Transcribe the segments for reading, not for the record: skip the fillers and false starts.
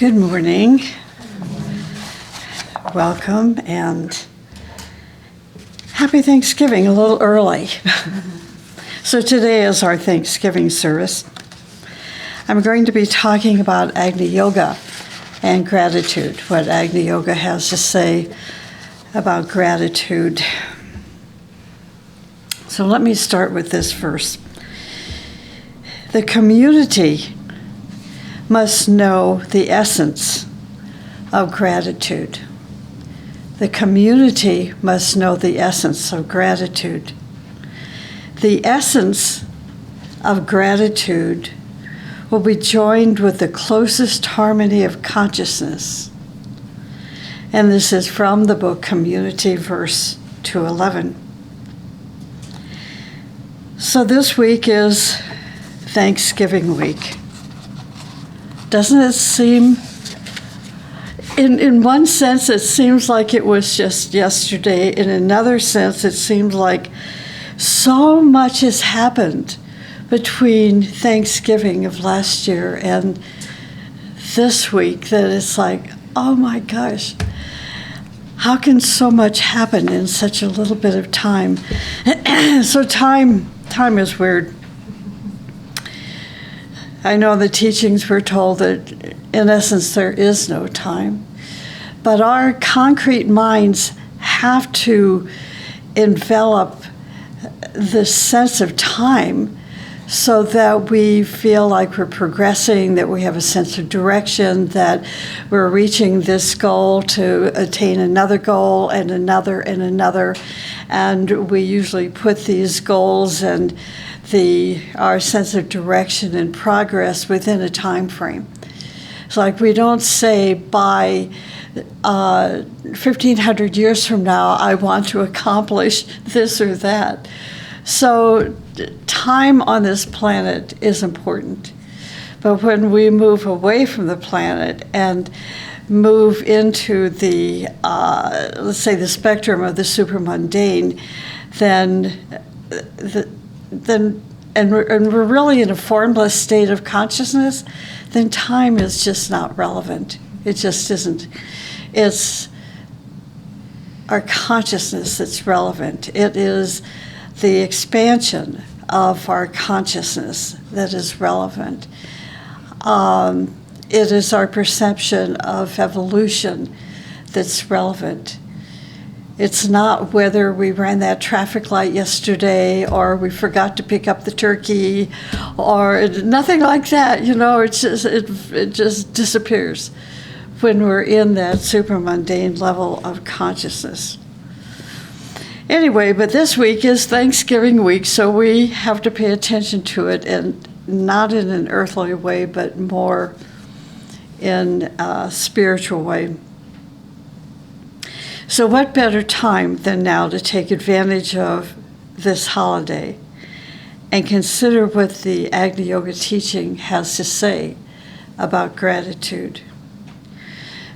Good morning. Welcome and happy Thanksgiving, a little early. So today is our Thanksgiving service. I'm going to be talking about Agni Yoga and gratitude, what Agni Yoga has to say about gratitude. So let me start with this verse. The community must know the essence of gratitude. The community must know the essence of gratitude. The essence of gratitude will be joined with the closest harmony of consciousness. And this is from the book Community, verse 211. So this week is Thanksgiving week. Doesn't it seem, in one sense, it seems like it was just yesterday. In another sense, it seems like so much has happened between Thanksgiving of last year and this week that it's like, oh my gosh, how can so much happen in such a little bit of time? So time is weird. I know the teachings were told that in essence there is no time, but our concrete minds have to envelop the sense of time so that we feel like we're progressing, that we have a sense of direction, that we're reaching this goal to attain another goal and another and another. And we usually put these goals and our sense of direction and progress within a time frame. It's like we don't say by 1,500 years from now, I want to accomplish this or that. So time on this planet is important. But when we move away from the planet and move into the, let's say, the spectrum of the supermundane, and we're really in a formless state of consciousness, then time is just not relevant. It just isn't. It's our consciousness that's relevant. It is the expansion of our consciousness that is relevant. It is our perception of evolution that's relevant. It's not whether we ran that traffic light yesterday or we forgot to pick up the turkey or nothing like that. You know, it just disappears when we're in that supermundane level of consciousness. Anyway, but this week is Thanksgiving week, so we have to pay attention to it, and not in an earthly way, but more in a spiritual way. So what better time than now to take advantage of this holiday and consider what the Agni Yoga teaching has to say about gratitude.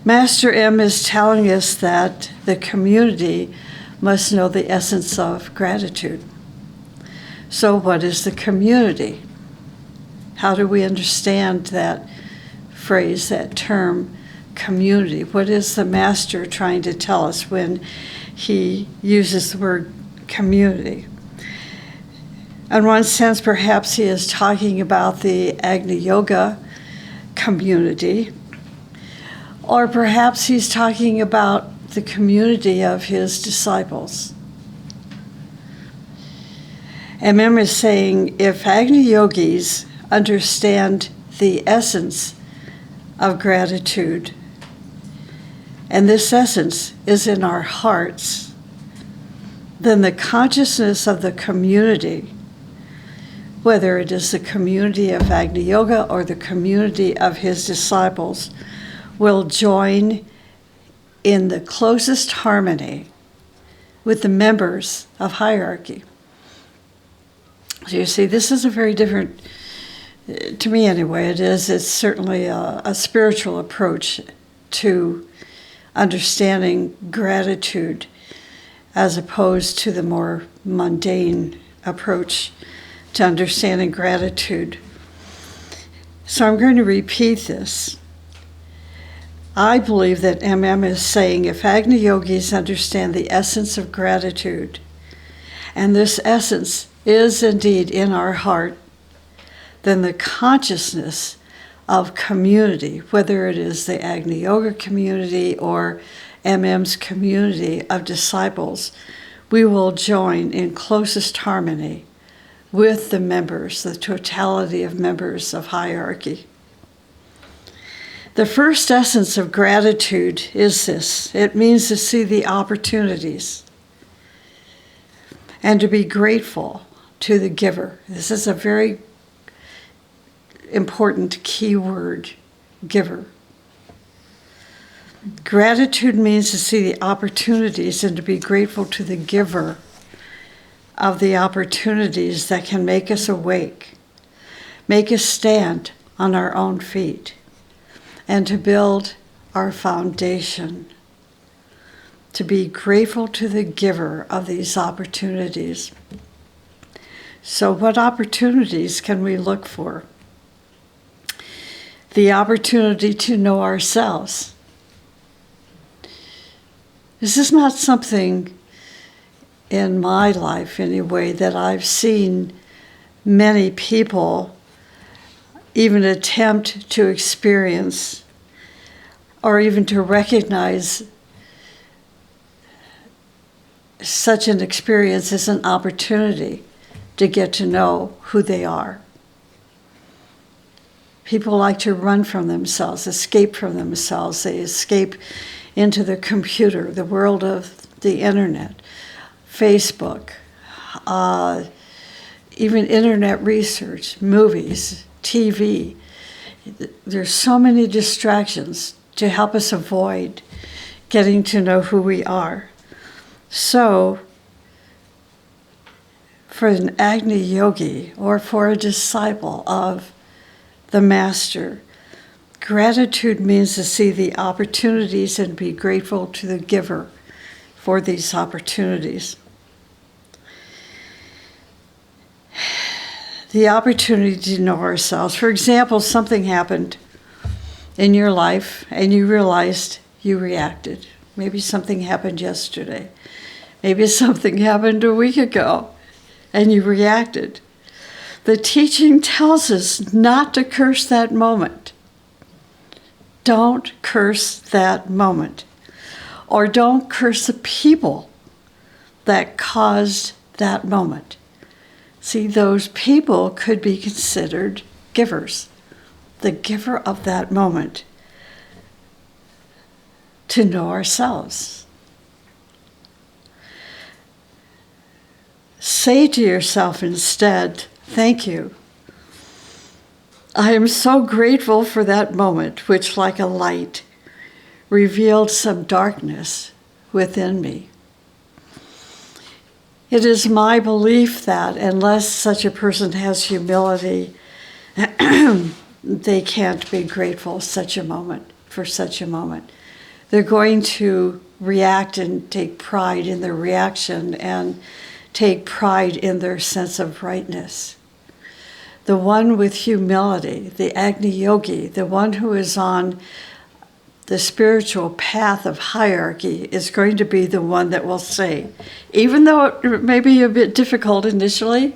Master M is telling us that the community must know the essence of gratitude. So what is the community? How do we understand that phrase, that term, community? What is the master trying to tell us when he uses the word community? In one sense, perhaps he is talking about the Agni Yoga community, or perhaps he's talking about the community of his disciples. MM is saying, if Agni Yogis understand the essence of gratitude, and this essence is in our hearts, then the consciousness of the community, whether it is the community of Agni Yoga or the community of his disciples, will join in the closest harmony with the members of hierarchy. So you see, this is a very different, to me anyway, it's certainly a spiritual approach to understanding gratitude as opposed to the more mundane approach to understanding gratitude. So I'm going to repeat this. I believe that MM is saying if Agni yogis understand the essence of gratitude, and this essence is indeed in our heart, then the consciousness of community, whether it is the Agni Yoga community or MM's community of disciples, we will join in closest harmony with the members, the totality of members of hierarchy. The first essence of gratitude is this. It means to see the opportunities and to be grateful to the giver. This is a very important key word, giver. Gratitude means to see the opportunities and to be grateful to the giver of the opportunities that can make us awake, make us stand on our own feet, and to build our foundation, to be grateful to the giver of these opportunities. So what opportunities can we look for? The opportunity to know ourselves. This is not something in my life, anyway, that I've seen many people even attempt to experience or even to recognize such an experience as an opportunity to get to know who they are. People like to run from themselves, escape from themselves. They escape into the computer, the world of the internet, Facebook, even internet research, movies, TV. There's so many distractions to help us avoid getting to know who we are. So, for an Agni yogi or for a disciple of the Master, gratitude means to see the opportunities and be grateful to the giver for these opportunities. The opportunity to know ourselves. For example, something happened in your life and you realized you reacted. Maybe something happened yesterday. Maybe something happened a week ago and you reacted. The teaching tells us not to curse that moment. Don't curse that moment. Or don't curse the people that caused that moment. See, those people could be considered givers, the giver of that moment, to know ourselves. Say to yourself instead, thank you. I am so grateful for that moment, which like a light revealed some darkness within me. It is my belief that unless such a person has humility, they can't be grateful for such a moment. They're going to react and take pride in their reaction and take pride in their sense of rightness. The one with humility, the Agni yogi, the one who is on the spiritual path of hierarchy, is going to be the one that will say, even though it may be a bit difficult initially,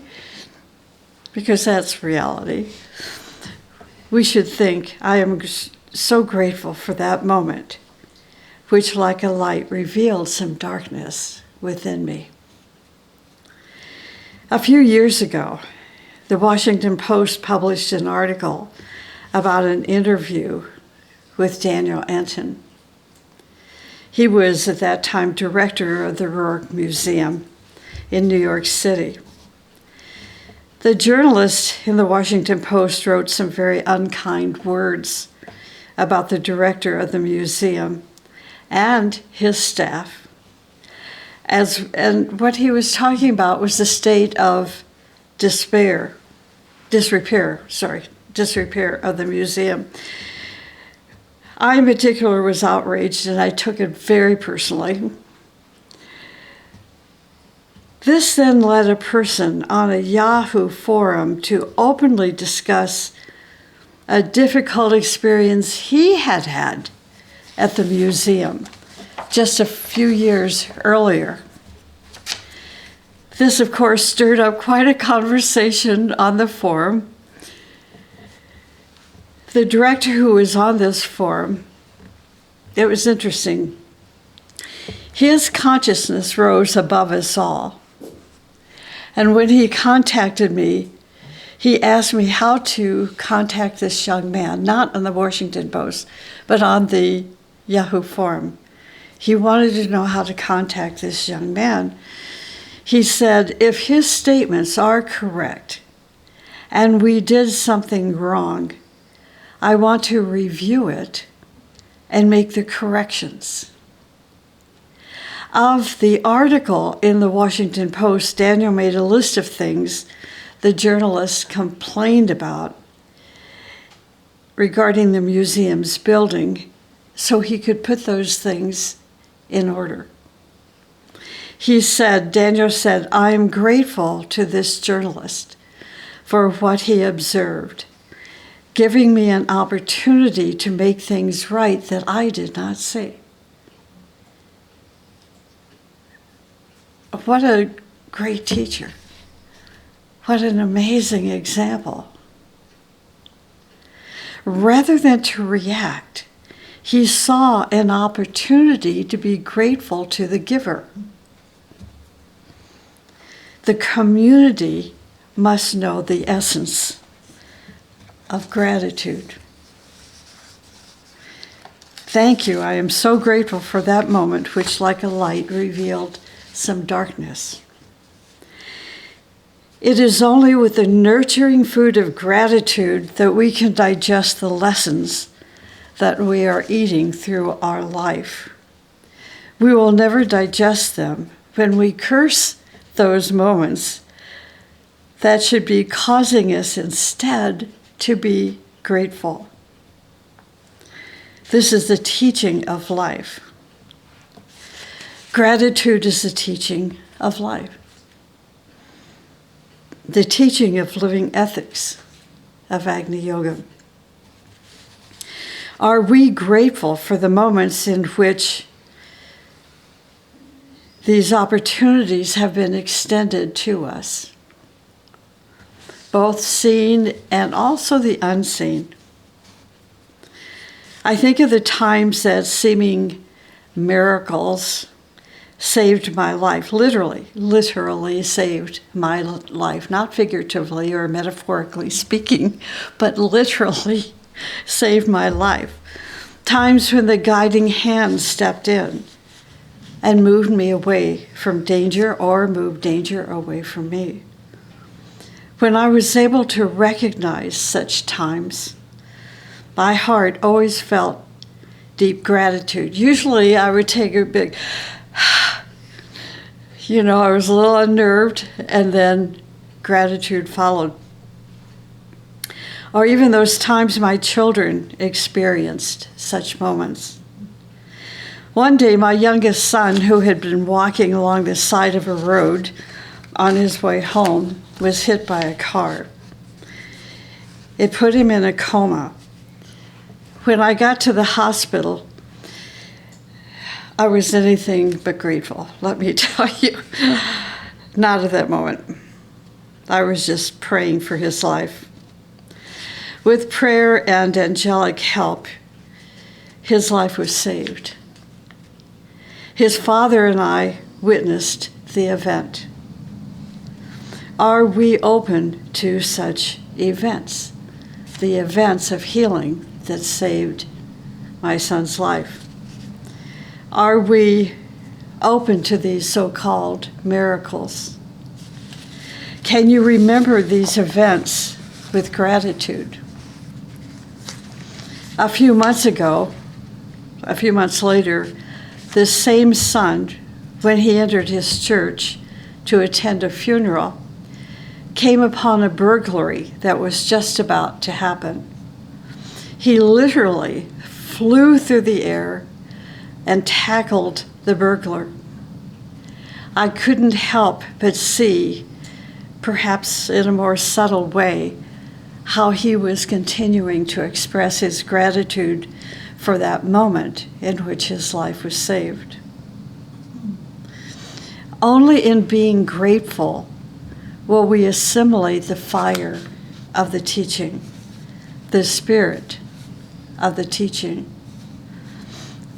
because that's reality, we should think, I am so grateful for that moment, which like a light revealed some darkness within me. A few years ago, the Washington Post published an article about an interview with Daniel Anton. He was at that time director of the Rourke Museum in New York City. The journalist in the Washington Post wrote some very unkind words about the director of the museum and his staff. And what he was talking about was the state of disrepair of the museum. I in particular was outraged and I took it very personally. This then led a person on a Yahoo forum to openly discuss a difficult experience he had had at the museum just a few years earlier. This, of course, stirred up quite a conversation on the forum. The director who was on this forum, it was interesting. His consciousness rose above us all. And when he contacted me, he asked me how to contact this young man, not on the Washington Post, but on the Yahoo forum. He wanted to know how to contact this young man. He said, if his statements are correct and we did something wrong, I want to review it and make the corrections. Of the article in the Washington Post, Daniel made a list of things the journalist complained about regarding the museum's building so he could put those things in order. Daniel said, I am grateful to this journalist for what he observed, giving me an opportunity to make things right that I did not see. What a great teacher. What an amazing example. Rather than to react, he saw an opportunity to be grateful to the giver. The community must know the essence of gratitude. Thank you. I am so grateful for that moment, which like a light revealed some darkness. It is only with the nurturing food of gratitude that we can digest the lessons that we are eating through our life. We will never digest them when we curse those moments that should be causing us instead to be grateful. This is the teaching of life. Gratitude is the teaching of life. The teaching of living ethics of Agni Yoga. Are we grateful for the moments in which these opportunities have been extended to us? Both seen and also the unseen. I think of the times that seeming miracles saved my life, literally saved my life, not figuratively or metaphorically speaking, but literally saved my life. Times when the guiding hand stepped in and moved me away from danger or moved danger away from me. When I was able to recognize such times, my heart always felt deep gratitude. Usually I would take a big, I was a little unnerved, and then gratitude followed. Or even those times my children experienced such moments. One day, my youngest son, who had been walking along the side of a road on his way home, was hit by a car. It put him in a coma. When I got to the hospital, I was anything but grateful, let me tell you. Not at that moment. I was just praying for his life. With prayer and angelic help, his life was saved. His father and I witnessed the event. Are we open to such events? The events of healing that saved my son's life. Are we open to these so-called miracles? Can you remember these events with gratitude? A few months later, this same son, when he entered his church to attend a funeral, came upon a burglary that was just about to happen. He literally flew through the air and tackled the burglar. I couldn't help but see, perhaps in a more subtle way, how he was continuing to express his gratitude for that moment in which his life was saved. Only in being grateful will we assimilate the fire of the teaching, the spirit of the teaching.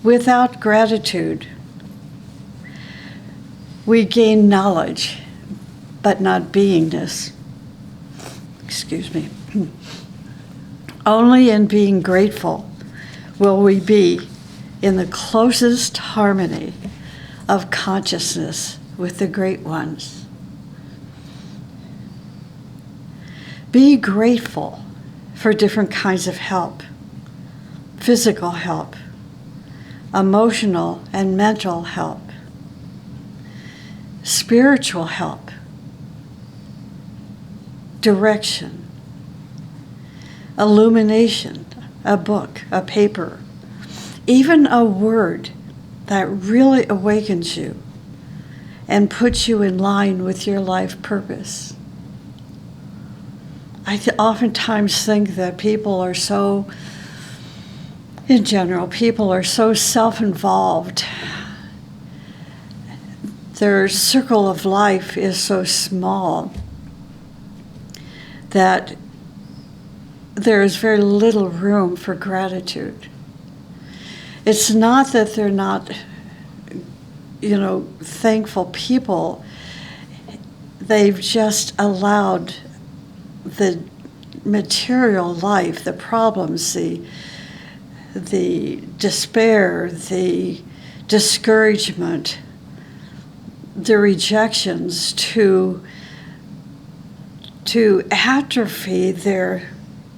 Without gratitude, we gain knowledge, but not beingness. Excuse me. Only in being grateful will we be in the closest harmony of consciousness with the great ones. Be grateful for different kinds of help: physical help, emotional and mental help, spiritual help, direction, illumination, a book, a paper, even a word that really awakens you and puts you in line with your life purpose. I oftentimes think that people are so, in general, people are so self-involved. Their circle of life is so small that there is very little room for gratitude. It's not that they're not, thankful people. They've just allowed the material life, the problems, the despair, the discouragement, the rejections to atrophy their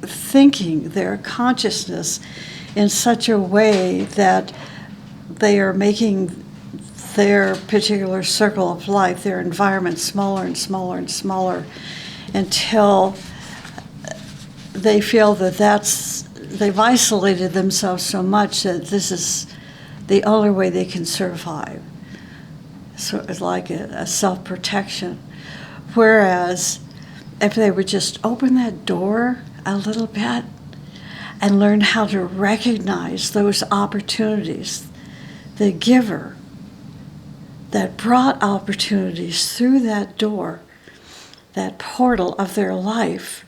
thinking, their consciousness in such a way that they are making their particular circle of life, their environment, smaller and smaller and smaller until they feel that they've isolated themselves so much that this is the only way they can survive. So it's like a self-protection. Whereas if they would just open that door a little bit and learn how to recognize those opportunities, the giver that brought opportunities through that door, that portal of their life,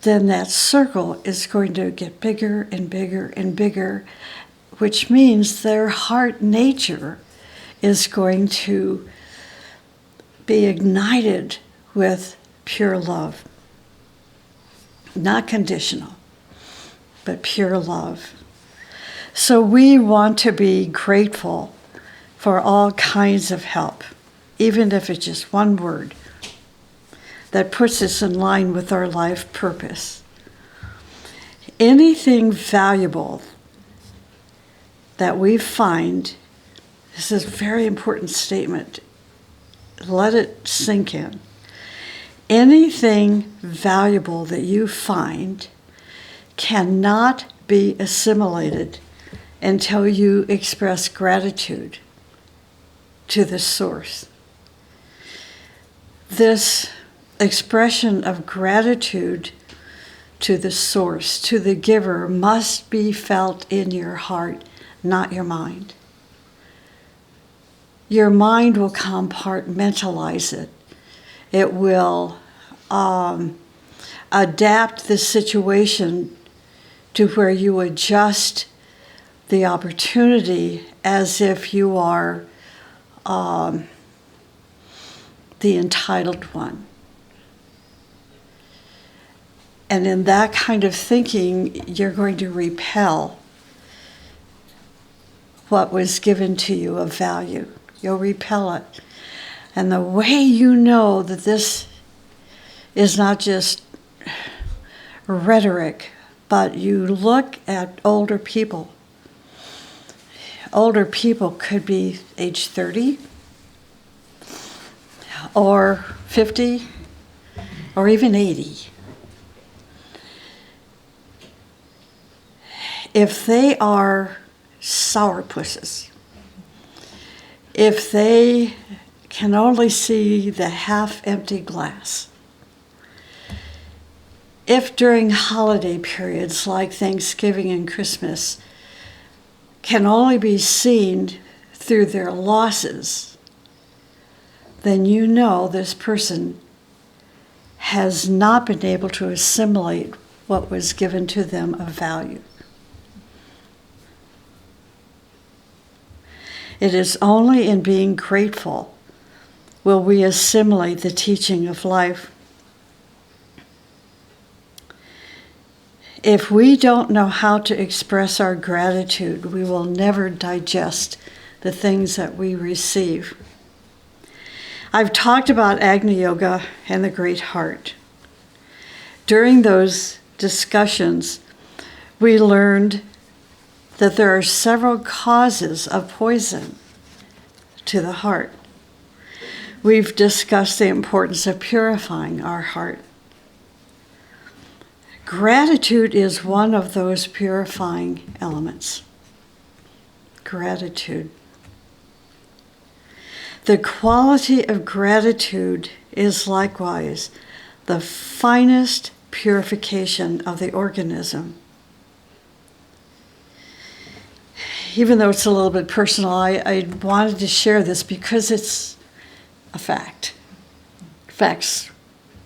then that circle is going to get bigger and bigger and bigger, which means their heart nature is going to be ignited with pure love. Not conditional, but pure love. So we want to be grateful for all kinds of help, even if it's just one word that puts us in line with our life purpose. Anything valuable that we find, this is a very important statement, let it sink in. Anything valuable that you find cannot be assimilated until you express gratitude to the source. This expression of gratitude to the source, to the giver, must be felt in your heart, not your mind. Your mind will compartmentalize it. It will adapt the situation to where you adjust the opportunity as if you are the entitled one. And in that kind of thinking, you're going to repel what was given to you of value. You'll repel it. And the way you know that this is not just rhetoric, but you look at older people. Older people could be age 30 or 50 or even 80. If they are sourpusses, if they can only see the half-empty glass, if during holiday periods like Thanksgiving and Christmas, can only be seen through their losses, then you know this person has not been able to assimilate what was given to them of value. It is only in being grateful will we assimilate the teaching of life. If we don't know how to express our gratitude, we will never digest the things that we receive. I've talked about Agni Yoga and the Great Heart. During those discussions, we learned that there are several causes of poison to the heart. We've discussed the importance of purifying our heart. Gratitude is one of those purifying elements. Gratitude. The quality of gratitude is likewise the finest purification of the organism. Even though it's a little bit personal, I wanted to share this because it's a fact. Facts.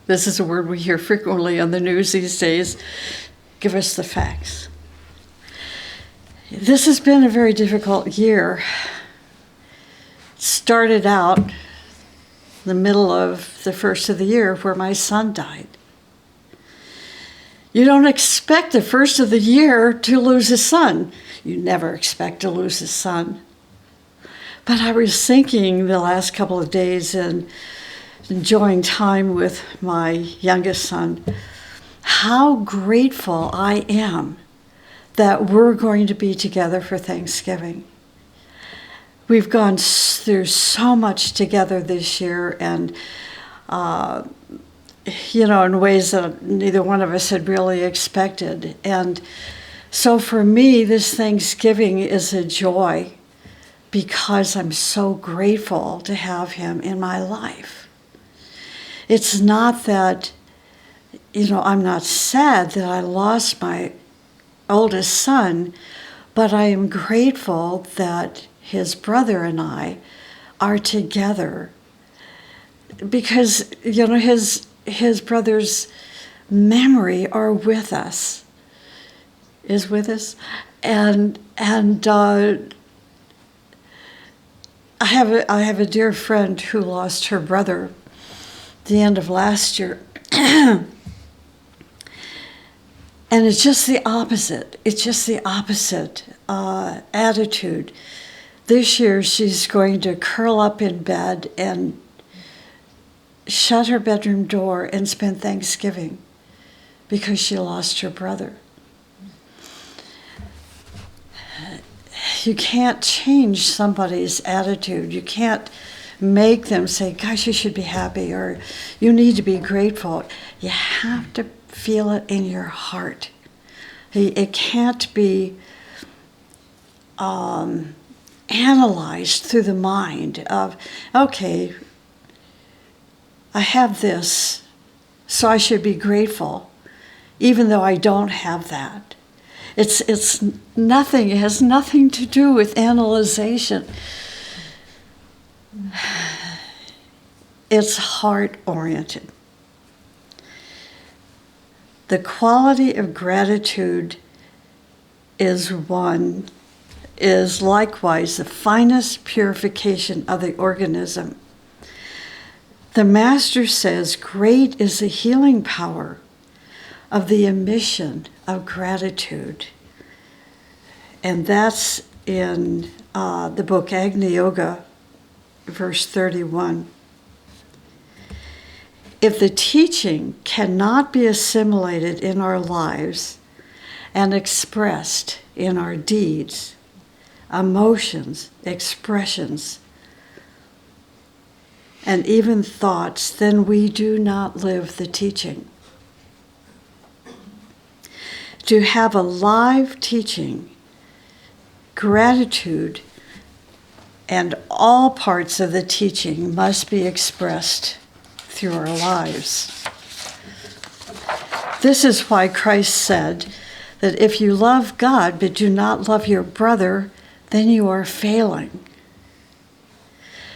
This is a word we hear frequently on the news these days. Give us the facts. This has been a very difficult year. It started out in the middle of the first of the year where my son died. You don't expect the first of the year to lose a son. You never expect to lose a son. But I was thinking the last couple of days and enjoying time with my youngest son, how grateful I am that we're going to be together for Thanksgiving. We've gone through so much together this year, and in ways that neither one of us had really expected. And so for me, this Thanksgiving is a joy because I'm so grateful to have him in my life. It's not that, I'm not sad that I lost my oldest son, but I am grateful that his brother and I are together because, his brother's memory is with us. And I have a dear friend who lost her brother at the end of last year. And it's just the opposite. It's just the opposite attitude. This year she's going to curl up in bed and shut her bedroom door and spend Thanksgiving because she lost her brother. You can't change somebody's attitude. You can't make them say, gosh, you should be happy, or you need to be grateful. You have to feel it in your heart. It can't be analyzed through the mind of, okay, I have this, so I should be grateful, even though I don't have that. It's nothing. It has nothing to do with analyzation. It's heart-oriented. The quality of gratitude is likewise the finest purification of the organism. The Master says, great is the healing power of the emission of gratitude. And that's in the book Agni Yoga, verse 31. If the teaching cannot be assimilated in our lives and expressed in our deeds, emotions, expressions, and even thoughts, then we do not live the teaching. To have a live teaching, gratitude and all parts of the teaching must be expressed through our lives. This is why Christ said that if you love God but do not love your brother, then you are failing.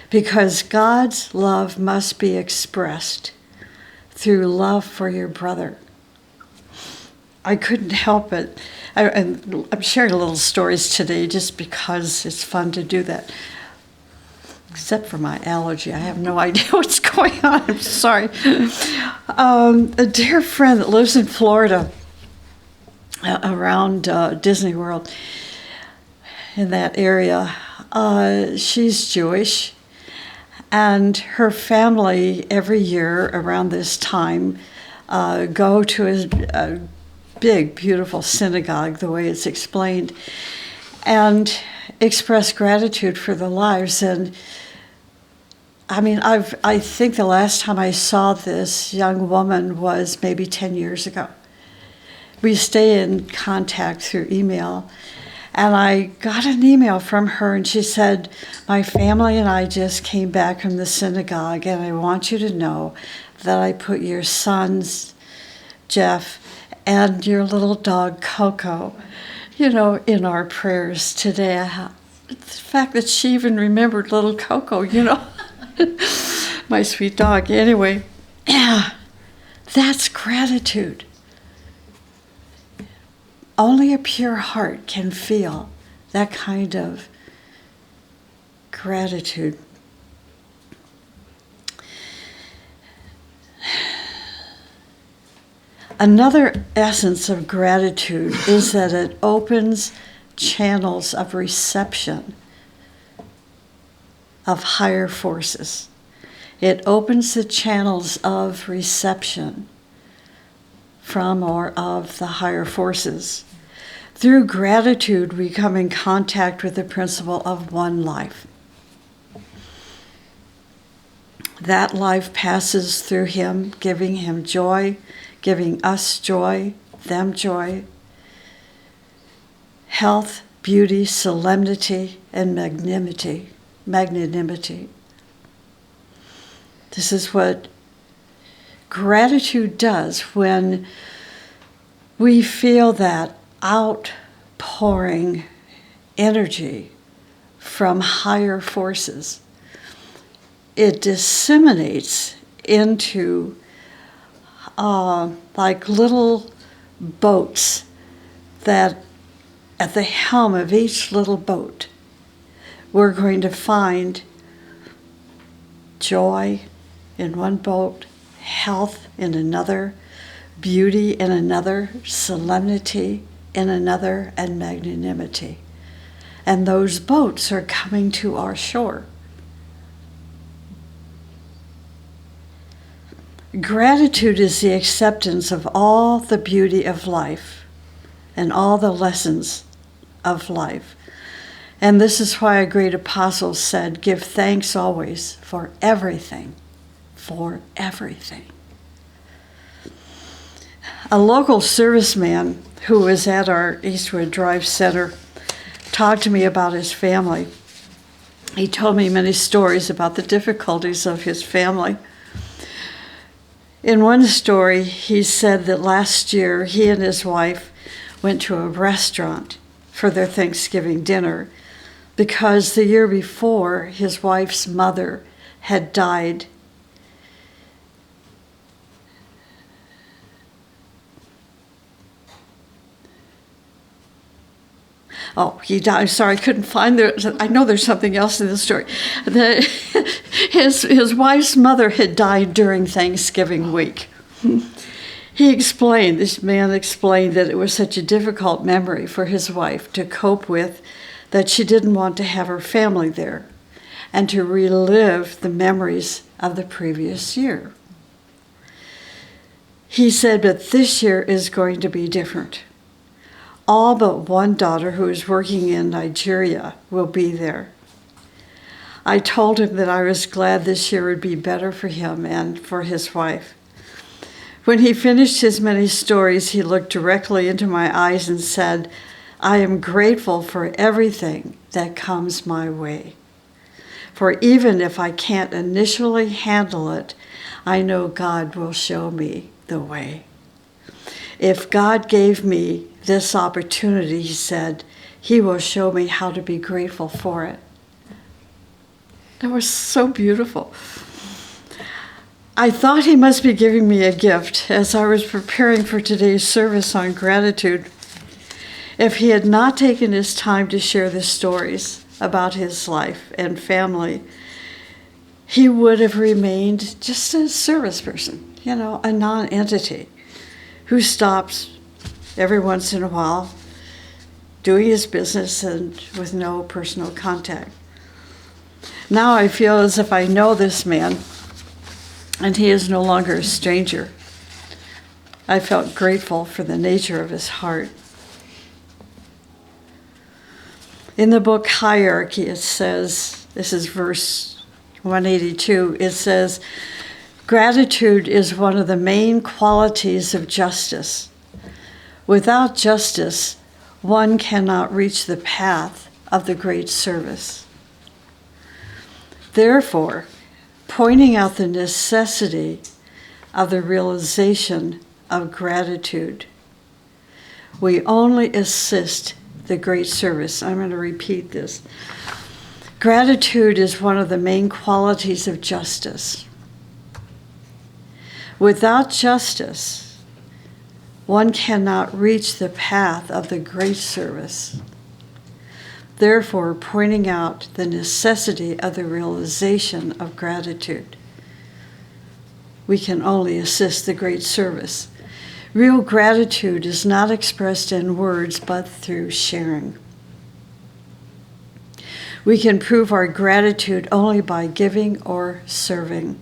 Because God's love must be expressed through love for your brother. I couldn't help it. And I'm sharing little stories today just because it's fun to do that. Except for my allergy. I have no idea what's going on. I'm sorry. A dear friend that lives in Florida, around Disney World, in that area, she's Jewish. And her family, every year around this time, go to a big, beautiful synagogue, the way it's explained, and express gratitude for their lives. And I mean, I think the last time I saw this young woman was maybe 10 years ago. We stay in contact through email. And I got an email from her, and she said, my family and I just came back from the synagogue, and I want you to know that I put your sons, Jeff, and your little dog, Coco, in our prayers today. The fact that she even remembered little Coco, my sweet dog. Anyway, yeah, that's gratitude. Only a pure heart can feel that kind of gratitude. Another essence of gratitude is that it opens channels of reception of higher forces. It opens the channels of reception from or of the higher forces. Through gratitude, we come in contact with the principle of one life. That life passes through him, giving him joy, giving us joy, them joy, health, beauty, solemnity, and magnanimity. This is what gratitude does when we feel that outpouring energy from higher forces. It disseminates into like little boats that at the helm of each little boat, we're going to find joy in one boat, health in another, beauty in another, solemnity in another, and magnanimity. And those boats are coming to our shore. Gratitude is the acceptance of all the beauty of life and all the lessons of life. And this is why a great apostle said, give thanks always for everything. For everything. A local serviceman who was at our Eastwood Drive Center talked to me about his family. He told me many stories about the difficulties of his family. In one story, he said that last year he and his wife went to a restaurant for their Thanksgiving dinner because the year before his wife's mother had died. Oh, he died. I'm sorry, I couldn't find the. I know there's something else in the story. His wife's mother had died during Thanksgiving week. This man explained that it was such a difficult memory for his wife to cope with that she didn't want to have her family there and to relive the memories of the previous year. He said, but this year is going to be different. All but one daughter who is working in Nigeria will be there. I told him that I was glad this year would be better for him and for his wife. When he finished his many stories, he looked directly into my eyes and said, I am grateful for everything that comes my way. For even if I can't initially handle it, I know God will show me the way. If God gave me this opportunity, he said, He will show me how to be grateful for it. That was so beautiful. I thought he must be giving me a gift as I was preparing for today's service on gratitude. If he had not taken his time to share the stories about his life and family, he would have remained just a service person, a non-entity who stops every once in a while doing his business and with no personal contact. Now I feel as if I know this man, and he is no longer a stranger. I felt grateful for the nature of his heart. In the book Hierarchy, it says, this is verse 182, it says, gratitude is one of the main qualities of justice. Without justice, one cannot reach the path of the great service. Therefore, pointing out the necessity of the realization of gratitude, we only assist the great service. I'm going to repeat this. Gratitude is one of the main qualities of justice. Without justice, one cannot reach the path of the great service. Therefore, pointing out the necessity of the realization of gratitude, we can only assist the great service. Real gratitude is not expressed in words, but through sharing. We can prove our gratitude only by giving or serving.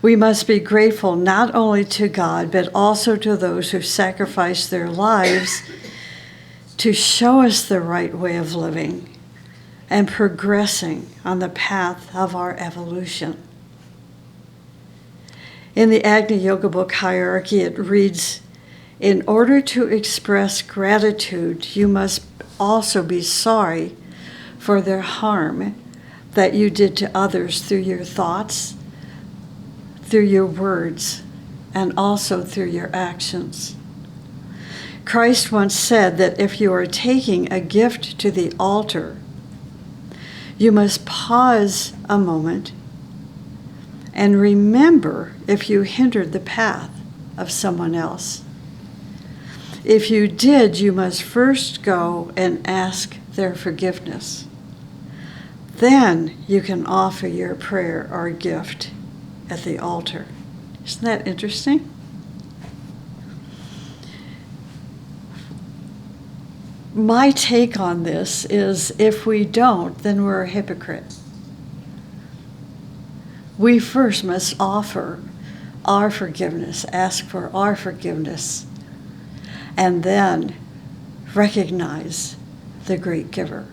We must be grateful not only to God, but also to those who sacrifice their lives to show us the right way of living and progressing on the path of our evolution. In the Agni Yoga book Hierarchy, it reads, in order to express gratitude, you must also be sorry for their harm that you did to others through your thoughts, through your words, and also through your actions. Christ once said that if you are taking a gift to the altar, you must pause a moment and remember if you hindered the path of someone else. If you did, you must first go and ask their forgiveness. Then you can offer your prayer or gift at the altar. Isn't that interesting? My take on this is if we don't, then we're a hypocrite. We first must offer our forgiveness, ask for our forgiveness, and then recognize the great giver.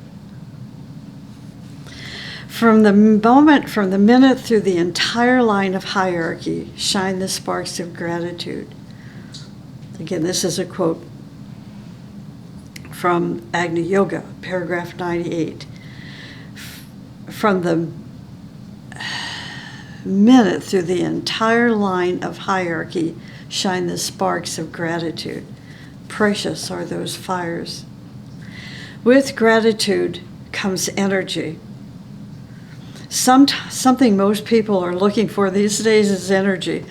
From the minute through the entire line of hierarchy, shine the sparks of gratitude. Again, this is a quote from Agni Yoga, paragraph 98. From the minute through the entire line of hierarchy, shine the sparks of gratitude. Precious are those fires. With gratitude comes energy. Something most people are looking for these days is energy.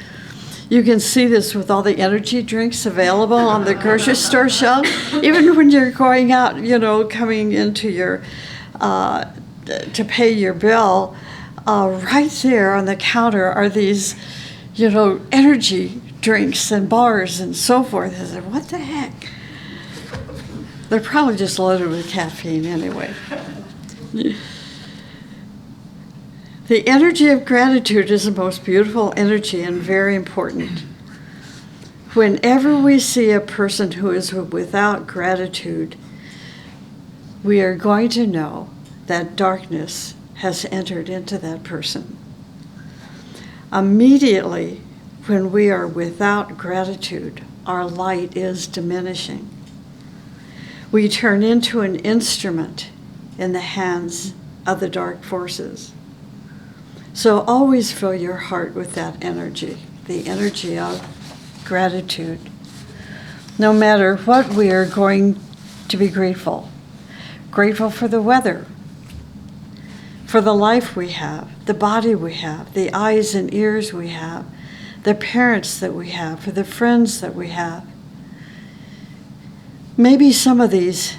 You can see this with all the energy drinks available on the grocery store shelf. Even when you're going out, coming into your, to pay your bill, right there on the counter are these, energy drinks and bars and so forth. I said, what the heck? They're probably just loaded with caffeine anyway. The energy of gratitude is the most beautiful energy and very important. Whenever we see a person who is without gratitude, we are going to know that darkness has entered into that person. Immediately, when we are without gratitude, our light is diminishing. We turn into an instrument in the hands of the dark forces. So always fill your heart with that energy, the energy of gratitude. No matter what we are going to be grateful, Grateful for the weather, for the life we have, the body we have, the eyes and ears we have, the parents that we have, for the friends that we have. Maybe some of these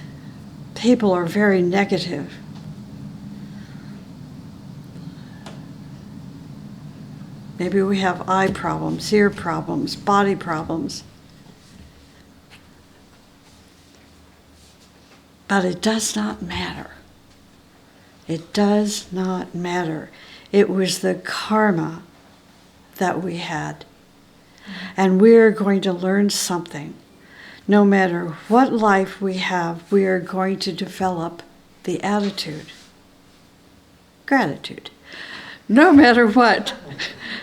people are very negative. Maybe we have eye problems, ear problems, body problems. But it does not matter. It does not matter. It was the karma that we had. And we are going to learn something. No matter what life we have, we are going to develop the attitude. Gratitude. No matter what.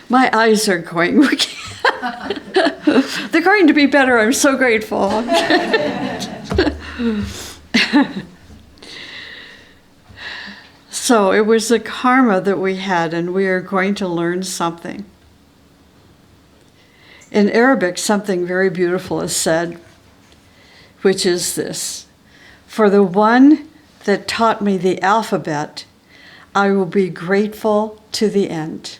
My eyes are going. They're going to be better. I'm so grateful. So it was the karma that we had, and we are going to learn something. In Arabic, something very beautiful is said, which is this: for the one that taught me the alphabet, I will be grateful to the end.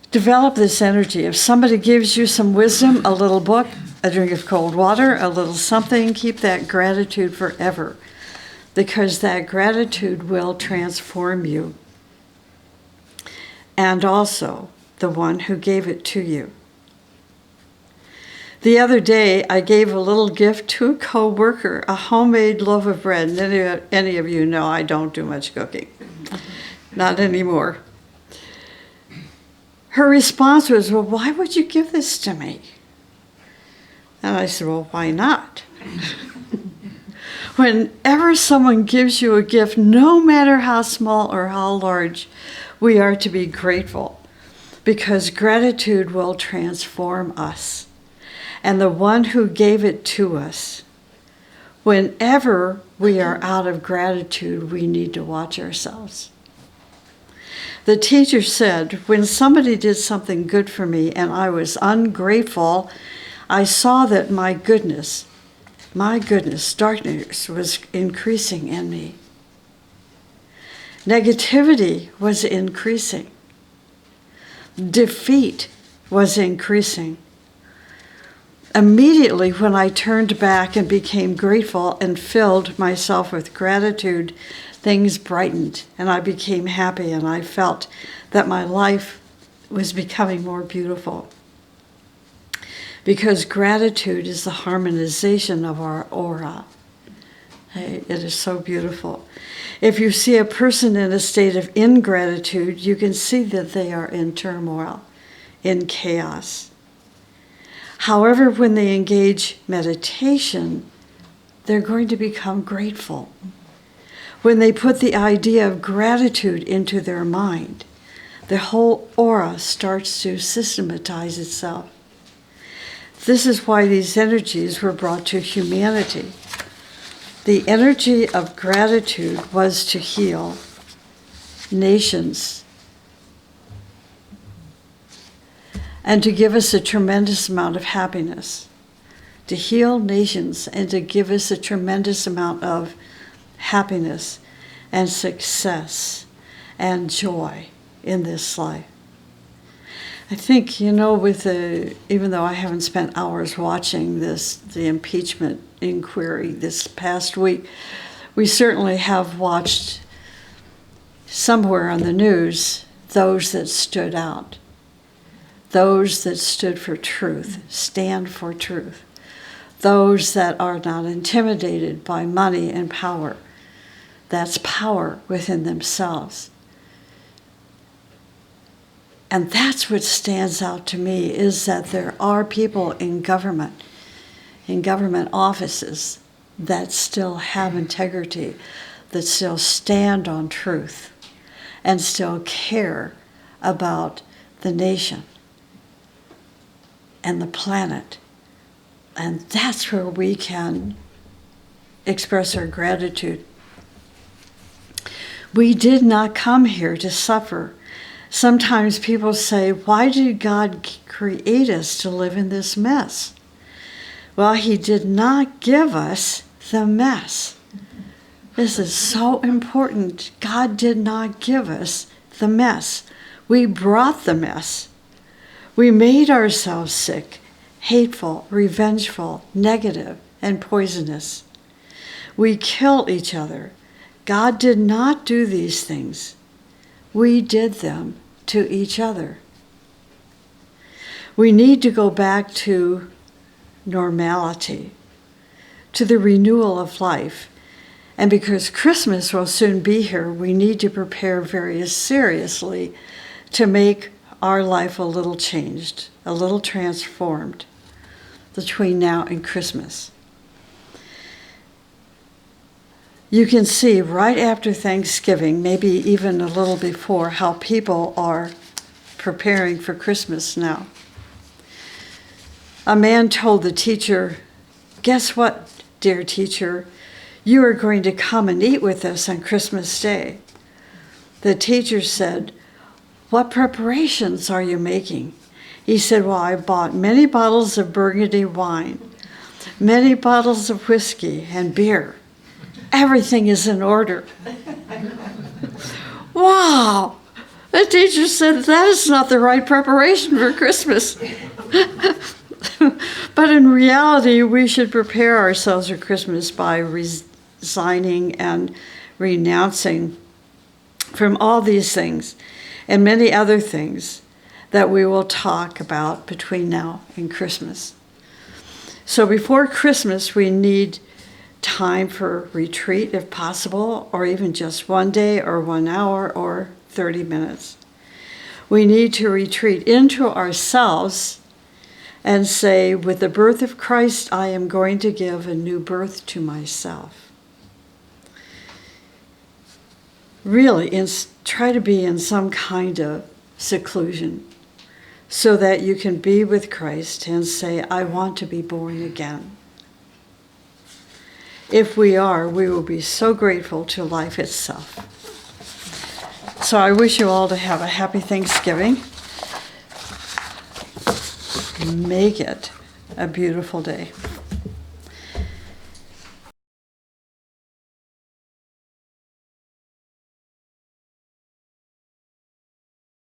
Develop this energy. If somebody gives you some wisdom, a little book, a drink of cold water, a little something, keep that gratitude forever, because that gratitude will transform you. And also the one who gave it to you. The other day, I gave a little gift to a co-worker, a homemade loaf of bread. And any of you know I don't do much cooking. Not anymore. Her response was, well, why would you give this to me? And I said, well, why not? Whenever someone gives you a gift, no matter how small or how large, we are to be grateful, because gratitude will transform us. And the one who gave it to us, whenever we are out of gratitude, we need to watch ourselves. The teacher said, when somebody did something good for me and I was ungrateful, I saw that my goodness, darkness was increasing in me. Negativity was increasing. Defeat was increasing. Immediately when I turned back and became grateful and filled myself with gratitude, things brightened and I became happy, and I felt that my life was becoming more beautiful. Because gratitude is the harmonization of our aura. Hey, it is so beautiful. If you see a person in a state of ingratitude, you can see that they are in turmoil, in chaos. However, when they engage meditation, they're going to become grateful. When they put the idea of gratitude into their mind, the whole aura starts to systematize itself. This is why these energies were brought to humanity. The energy of gratitude was to heal nations and to give us a tremendous amount of happiness. To heal nations and to give us a tremendous amount of happiness and success and joy in this life. I think, even though I haven't spent hours watching the impeachment inquiry this past week, we certainly have watched somewhere on the news those that stood out, those that stood for truth, stand for truth, those that are not intimidated by money and power. That's power within themselves. And that's what stands out to me, is that there are people in government offices, that still have integrity, that still stand on truth, and still care about the nation and the planet. And that's where we can express our gratitude. We did not come here to suffer. Sometimes people say, why did God create us to live in this mess? Well, he did not give us the mess. This is so important. God did not give us the mess. We brought the mess. We made ourselves sick, hateful, revengeful, negative, and poisonous. We kill each other. God did not do these things. We did them to each other. We need to go back to normality, to the renewal of life. And because Christmas will soon be here, we need to prepare very seriously to make our life a little changed, a little transformed between now and Christmas. You can see right after Thanksgiving, maybe even a little before, how people are preparing for Christmas now. A man told the teacher, "Guess what, dear teacher? You are going to come and eat with us on Christmas Day." The teacher said, "What preparations are you making?" He said, "Well, I bought many bottles of Burgundy wine, many bottles of whiskey and beer. Everything is in order." Wow! The teacher said that is not the right preparation for Christmas. But in reality, we should prepare ourselves for Christmas by resigning and renouncing from all these things and many other things that we will talk about between now and Christmas. So before Christmas, we need time for retreat if possible, or even just 1 day or 1 hour or 30 minutes. We need to retreat into ourselves and say, with the birth of Christ, I am going to give a new birth to myself. Really, try to be in some kind of seclusion so that you can be with Christ and say, I want to be born again. If we are, we will be so grateful to life itself. So I wish you all to have a happy Thanksgiving. Make it a beautiful day.